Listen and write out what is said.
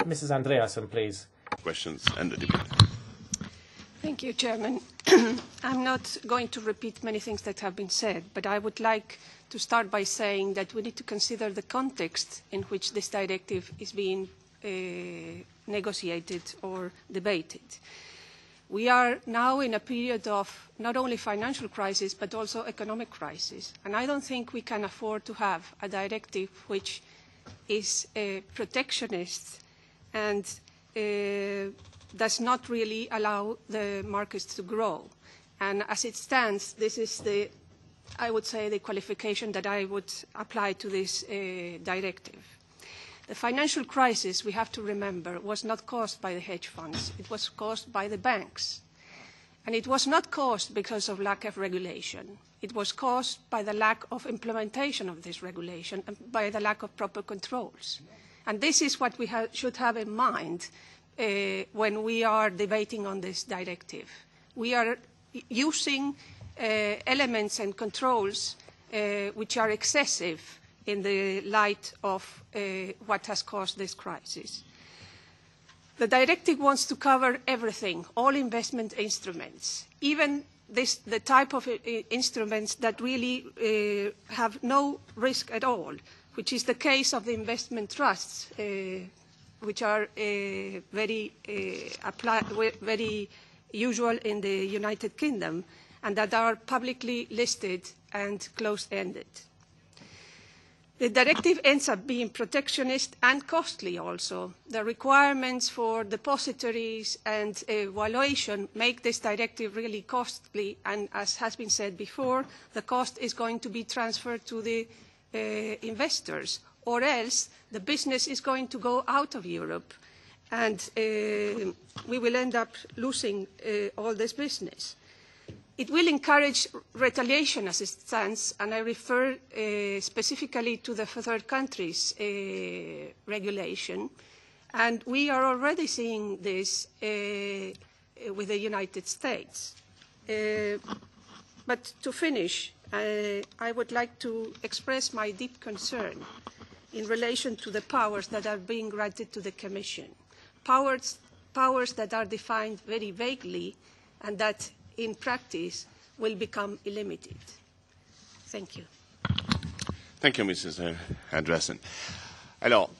Mrs. Andreasen, please. Questions and the debate. Thank you, Chairman. I'm not going to repeat many things that have been said, but I would like to start by saying that we need to consider the context in which this directive is being negotiated or debated. We are now in a period of not only financial crisis, but also economic crisis. And I don't think we can afford to have a directive which is protectionist and does not really allow the markets to grow. And as it stands, this is I would say, the qualification that I would apply to this directive. The financial crisis, we have to remember, was not caused by the hedge funds. It was caused by the banks. And it was not caused because of lack of regulation. It was caused by the lack of implementation of this regulation and by the lack of proper controls. And this is what we should have in mind when we are debating on this directive. We are using elements and controls which are excessive in the light of what has caused this crisis. The directive wants to cover everything, all investment instruments, even the type of instruments that really have no risk at all, which is the case of the investment trusts, which are very usual in the United Kingdom, and that are publicly listed and closed-ended. The directive ends up being protectionist and costly also. The requirements for depositories and evaluation make this directive really costly, and as has been said before, the cost is going to be transferred to the investors, or else the business is going to go out of Europe, and we will end up losing all this business. It will encourage retaliation as it stands, and I refer specifically to the third countries regulation. And we are already seeing this with the United States. But to finish, I would like to express my deep concern in relation to the powers that are being granted to the Commission. Powers that are defined very vaguely and that in practice will become illimited. Thank you. Thank you, Mrs. Andreasen. Alors,